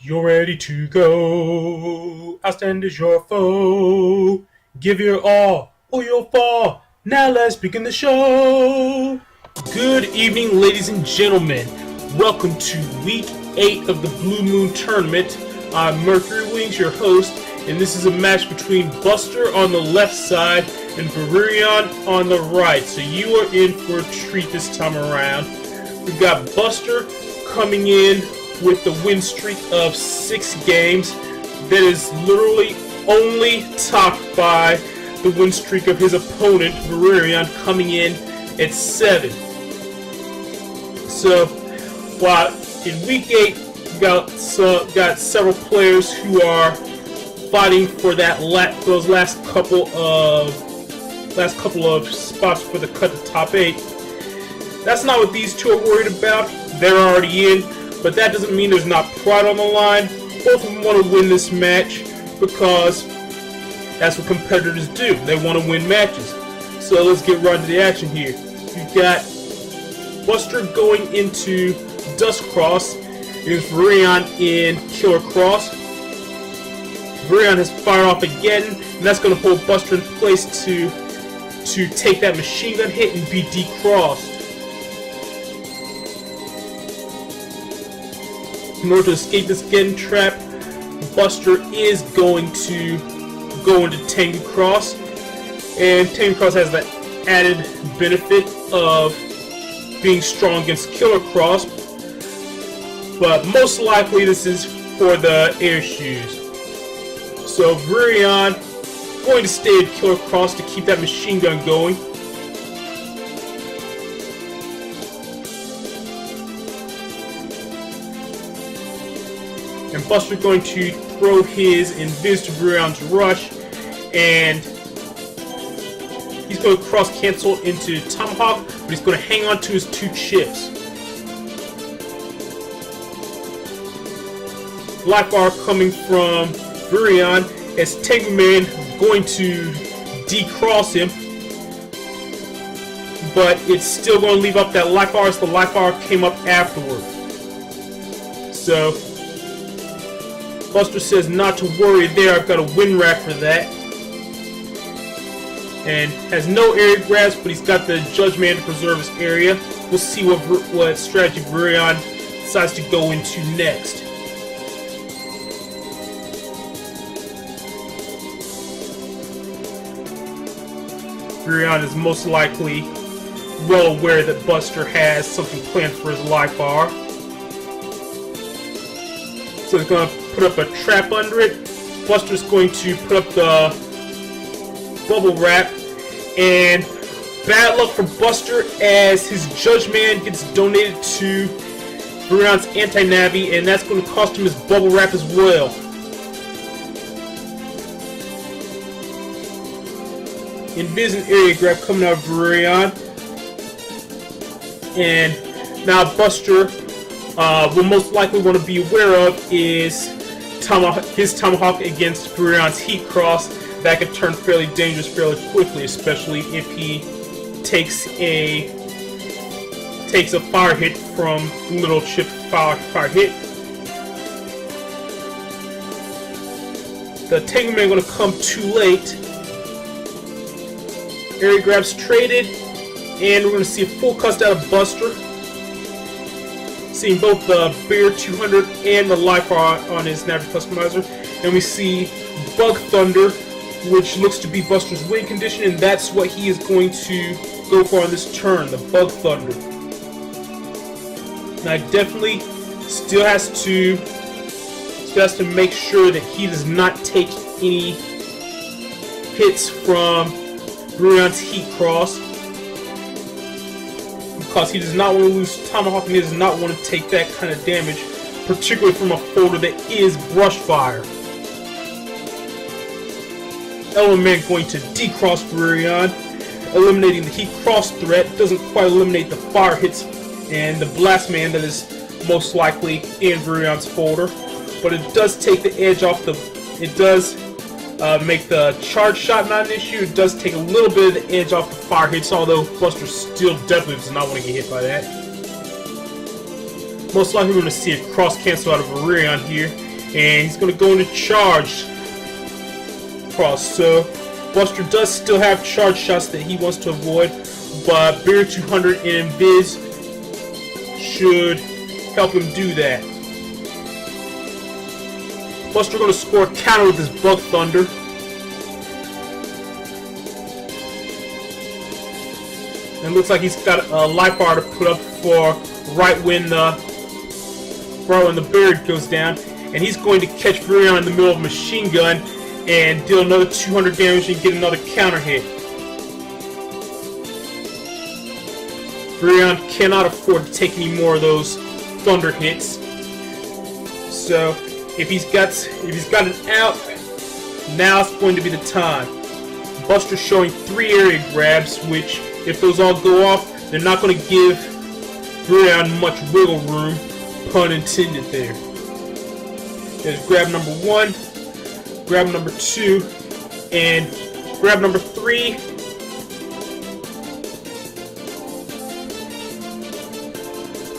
You're ready to go. Outstand is your foe. Give your all or you'll fall. Now let's begin the show. Good evening, ladies and gentlemen. Welcome to week 8 of the Blue Moon Tournament. I'm Mercury Wings, your host, and this is a match between Buster on the left side and Virirrion on the right. So you are in for a treat this time around. We've got Buster coming in with the win streak of 6 games that is literally only topped by the win streak of his opponent, Virirrion, coming in at 7. So, while in week 8, we've got several players who are fighting for those last couple of spots for the cut to top 8. That's not what these two are worried about. They're already in. But that doesn't mean there's not pride on the line. Both of them want to win this match because that's what competitors do. They want to win matches. So let's get right into the action here. You've got Buster going into Dust Cross against Virirrion in Killer Cross. Virirrion has fired off again, and that's going to hold Buster in place to take that machine gun hit and be decrossed. In order to escape this getting trap, Buster is going to go into Tengu Cross, and Tengu Cross has the added benefit of being strong against Killer Cross, but most likely this is for the air shoes. So Virirrion going to stay at Killer Cross to keep that machine gun going. And Buster going to throw his Invis to Virirrion's rush, and he's going to cross cancel into Tomahawk, but he's going to hang on to his 2 chips. Life bar coming from Virirrion as Tengu Man going to decross him, but it's still going to leave up that life bar as the life bar came up afterward. So Buster says not to worry there, I've got a win rack for that. And has no area grabs, but he's got the Judge Man to preserve his area. We'll see what strategy Virirrion decides to go into next. Virirrion is most likely well aware that Buster has something planned for his life bar. So he's going to put up a trap under it. Buster's going to put up the bubble wrap, and bad luck for Buster as his Judge Man gets donated to Virirrion's anti-navi, and that's going to cost him his bubble wrap as well. Invis and area grab coming out of Virirrion, and now Buster will most likely want to be aware of is his Tomahawk against Virirrion's Heat Cross. That could turn fairly dangerous fairly quickly, especially if he takes a fire hit from Little Chip fire hit. The Tengu Man going to come too late. Area grabs traded, and we're going to see a full cust out of Buster. Seeing both the Bear 200 and the Life Bar on his Navi Customizer. And we see Bug Thunder, which looks to be Buster's win condition, and that's what he is going to go for on this turn, the Bug Thunder. Now definitely still has to make sure that he does not take any hits from Virirrion's Heat Cross, because he does not want to lose Tomahawk, and he does not want to take that kind of damage, particularly from a folder that is brush fire. Element going to decross Virirrion, eliminating the Heat Cross threat. Doesn't quite eliminate the fire hits and the Blast Man that is most likely in Virirrion's folder, but it does take the edge off the. It does make the charge shot not an issue. It does take a little bit of the edge off the fire hits, although Buster still definitely does not want to get hit by that. Most likely we're going to see a cross cancel out of Virirrion here, and he's going to go into charge cross. So Buster does still have charge shots that he wants to avoid, but Barrier 200 and Invis should help him do that. Buster going to score a counter with his Bug Thunder. And it looks like he's got a life bar to put up for right when the barrier goes down. And he's going to catch Virirrion in the middle of a machine gun and deal another 200 damage and get another counter hit. Virirrion cannot afford to take any more of those thunder hits. So if he's got it out, now's going to be the time. Buster's showing 3 area grabs, which if those all go off, they're not going to give Virirrion much wiggle room, pun intended there. There's grab number 1, grab number 2, and grab number 3.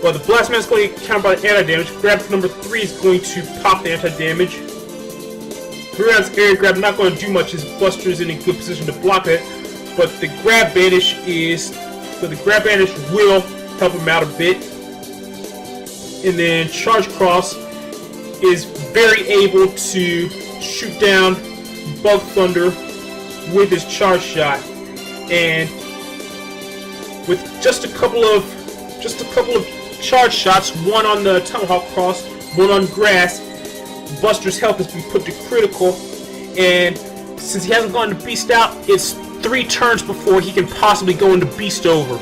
Well, the Blast Man is going to get countered by the anti-damage. Grab number 3 is going to pop the anti-damage. Virirrion's area grab not going to do much as Buster is in a good position to block it, but the grab banish will help him out a bit. And then Charge Cross is very able to shoot down Bug Thunder with his charge shot, and with just a couple of charge shots, one on the Tomahawk Cross, one on grass, Buster's health has been put to critical, and since he hasn't gone to Beast out, it's 3 turns before he can possibly go into Beast over.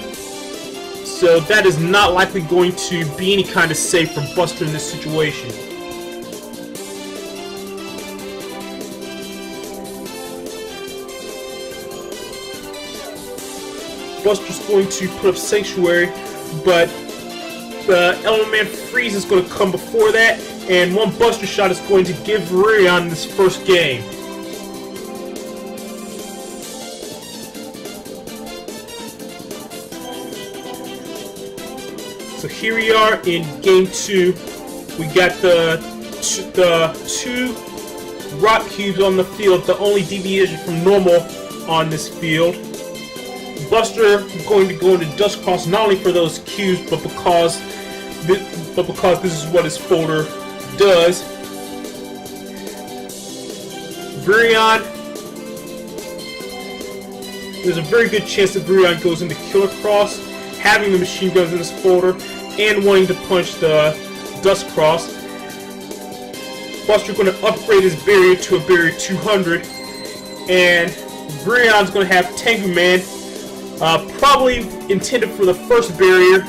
So that is not likely going to be any kind of save for Buster in this situation. Buster's going to put up Sanctuary, but the Element Man Freeze is going to come before that, and one Buster Shot is going to give Virirrion this first game. So here we are in game 2. We got the 2 rock cubes on the field, the only deviation from normal on this field. Buster going to go into Dust Cross not only for those cubes, but because this is what his folder does. Virirrion, there's a very good chance that Virirrion goes into Killer Cross, having the machine guns in his folder and wanting to punch the Dust Cross. Buster going to upgrade his barrier to a barrier 200, and Virirrion's going to have Tengu Man, probably intended for the first barrier,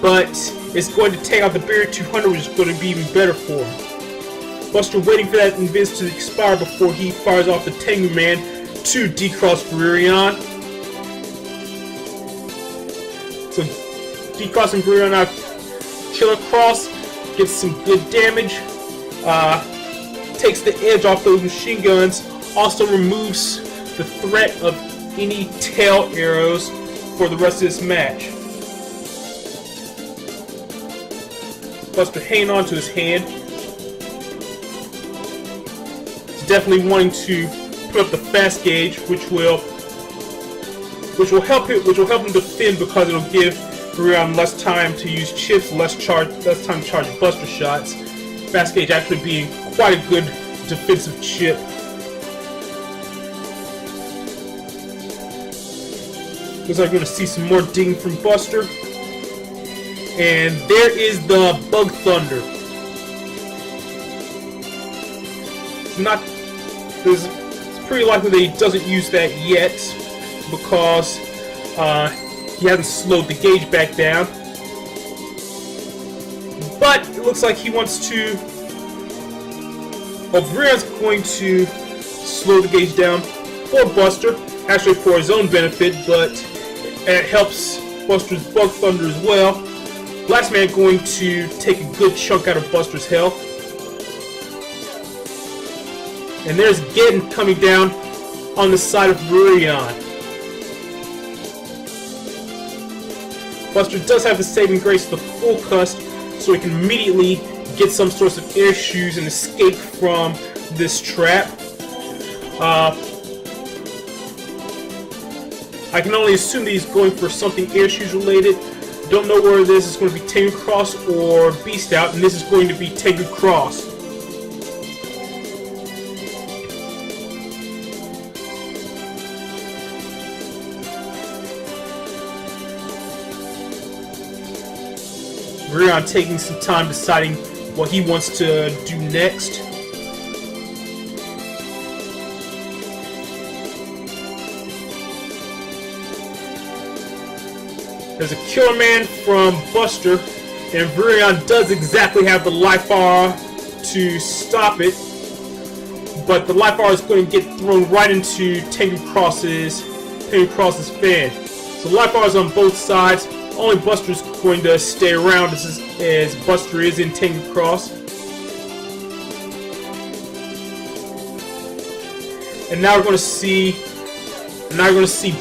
but it's going to take out the barrier 200, which is going to be even better for him. Buster waiting for that invis to expire before he fires off the Tengu Man to decross Virirrion. So decrossing Virirrion out, Killer Cross gets some good damage, takes the edge off those machine guns, also removes the threat of any tail arrows for the rest of this match. Buster hanging on to his hand. He's definitely wanting to put up the fast gauge, which will help him defend because it'll give Virirrion less time to use chips, less time to charge Buster shots. Fast gauge actually being quite a good defensive chip. Looks like we're going to see some more ding from Buster. And there is the Bug Thunder. It's pretty likely that he doesn't use that yet because he hasn't slowed the gauge back down. But it looks like he wants to. Well, Virirrion's going to slow the gauge down for Buster, actually for his own benefit, but it helps Buster's Bug Thunder as well. Blast Man going to take a good chunk out of Buster's health. And there's Geddon coming down on the side of Virirrion. Buster does have the saving grace of the full cust, so he can immediately get some sorts of air shoes and escape from this trap. I can only assume that he's going for something air shoes related. Don't know where this is going to be Tengu Cross or Beast Out, and this is going to be Tengu Cross. Virirrion taking some time deciding what he wants to do next. There's a Killer Man from Buster, and Virirrion does exactly have the Life Aura to stop it, but the Life Aura is going to get thrown right into Tengu Cross's fan. So Life Aura is on both sides. Only Buster's going to stay around as Buster is in Tengu Cross. And now we're going to see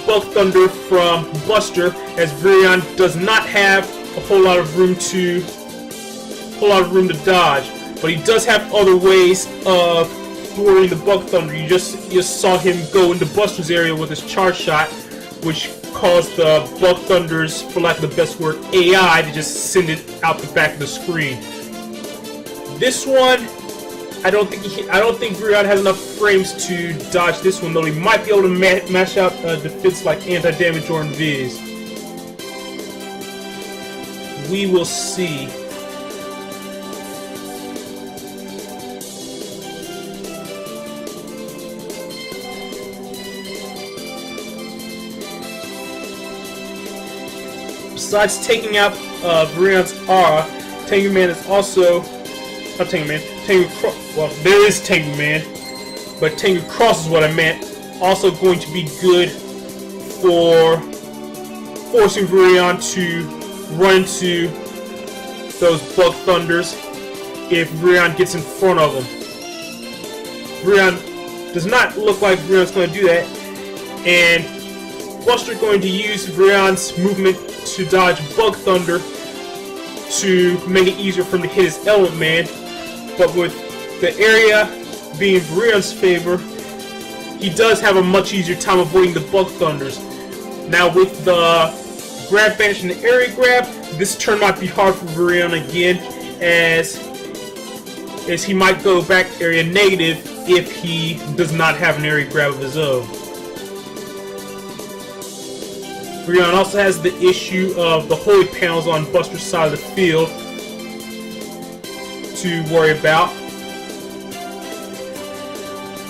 Bug Thunder from Buster, as Virirrion does not have a whole lot of room to dodge, but he does have other ways of thwarting the Bug Thunder. You just saw him go into Buster's area with his charge shot, which caused the Bug Thunder's, for lack of the best word, AI to just send it out the back of the screen. This one, I don't think Virirrion has enough frames to dodge this one, though he might be able to mash out a defense like anti-damage or invis. We will see. Besides taking out Virirrion's aura, Tengu Man is also... Not Tengu Man. Well, there is Tengu Man, but Tengu Cross is what I meant. Also going to be good for forcing Virirrion to run into those Bug Thunders if Virirrion gets in front of him. Virirrion does not look like Virirrion's going to do that, and Buster going to use Virirrion's movement to dodge Bug Thunder to make it easier for him to hit his Element Man. But with the area being in Virirrion's favor, he does have a much easier time avoiding the Bug Thunders. Now with the Grab Banish and the Area Grab, this turn might be hard for Virirrion again, as he might go back area negative if he does not have an Area Grab of his own. Virirrion also has the issue of the Holy Panels on Buster's side of the field to worry about,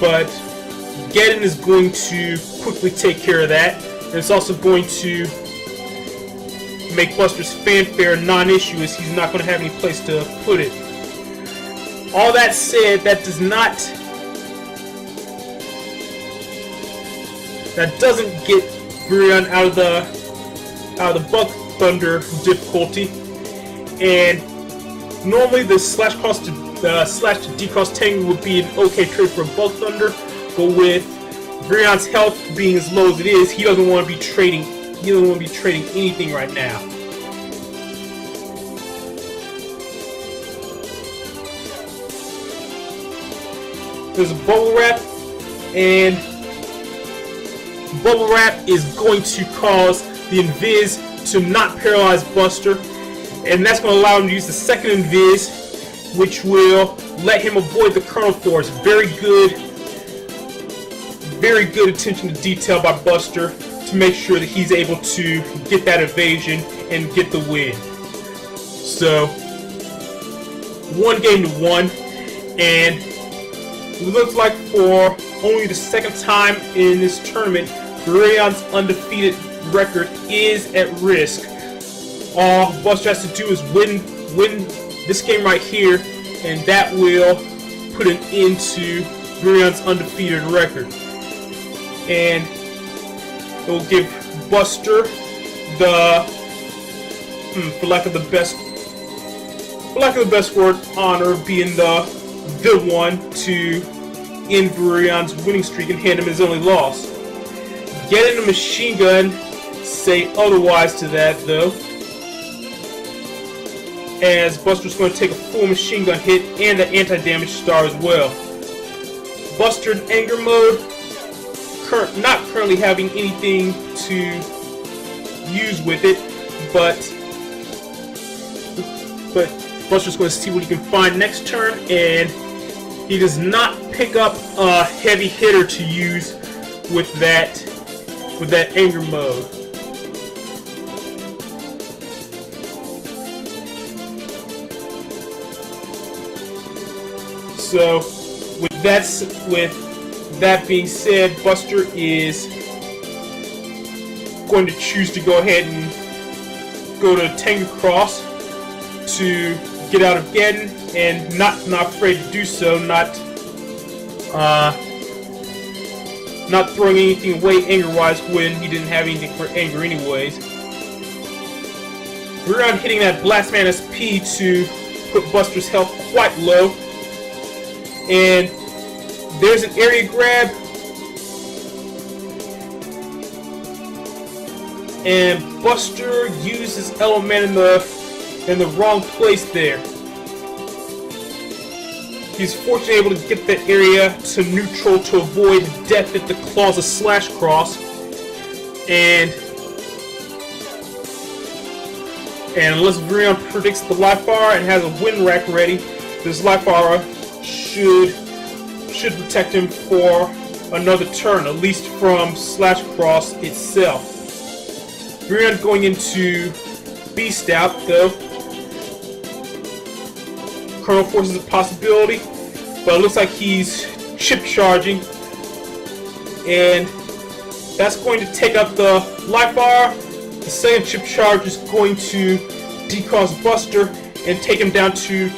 but Geddon is going to quickly take care of that, and it's also going to make Buster's fanfare a non-issue, as he's not going to have any place to put it. All that said, that doesn't get Virirrion out of the Bug Thunder difficulty, and normally the slash to decross Tengu would be an okay trade for Bug Thunder, but with Virirrion's health being as low as it is, he doesn't want to be trading. He doesn't want to be trading anything right now. There's a Bubble Wrap, and Bubble Wrap is going to cause the Invis to not paralyze Buster, and that's going to allow him to use the second Invis, which will let him avoid the Kernel Force. Very good attention to detail by Buster to make sure that he's able to get that evasion and get the win. So, 1-1, and it looks like for only the second time in this tournament, Virirrion's undefeated record is at risk. All Buster has to do is win this game right here, and that will put an end to Virirrion's undefeated record. And it will give Buster the, for lack of the best word, honor of being the one to end Virirrion's winning streak and hand him his only loss. Getting a machine gun say otherwise to that, though. as Buster's going to take a full machine gun hit and the anti-damage star as well. Buster in anger mode, not currently having anything to use with it, but Buster's going to see what he can find next turn, and he does not pick up a heavy hitter to use with that anger mode. So with that being said, Buster is going to choose to go ahead and go to Tango Cross to get out of Geddon, and not afraid to do so, not throwing anything away anger-wise when he didn't have anything for anger anyways. Virirrion hitting that Blast Man SP to put Buster's health quite low. And there's an area grab, and Buster uses element in the wrong place there. He's fortunately able to get that area to neutral to avoid death at the claws of Slash Cross, and unless Virirrion predicts the life bar and has a wind rack ready, this life bar should protect him for another turn, at least from Slash Cross itself. Virirrion going into Beast Out, though. Colonel Force is a possibility, but it looks like he's chip charging, and that's going to take up the life bar. The second chip charge is going to decross Buster and take him down to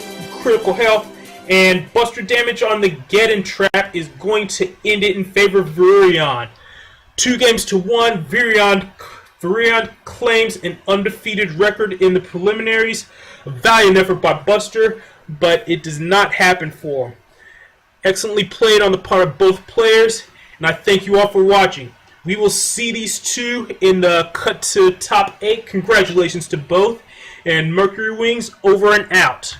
critical health, and Buster damage on the Geddon trap is going to end it in favor of Virirrion. 2-1, Virirrion claims an undefeated record in the preliminaries. A valiant effort by Buster, but it does not happen for him. Excellently played on the part of both players, and I thank you all for watching. We will see these two in the cut to top 8. Congratulations to both, and Mercury Wings over and out.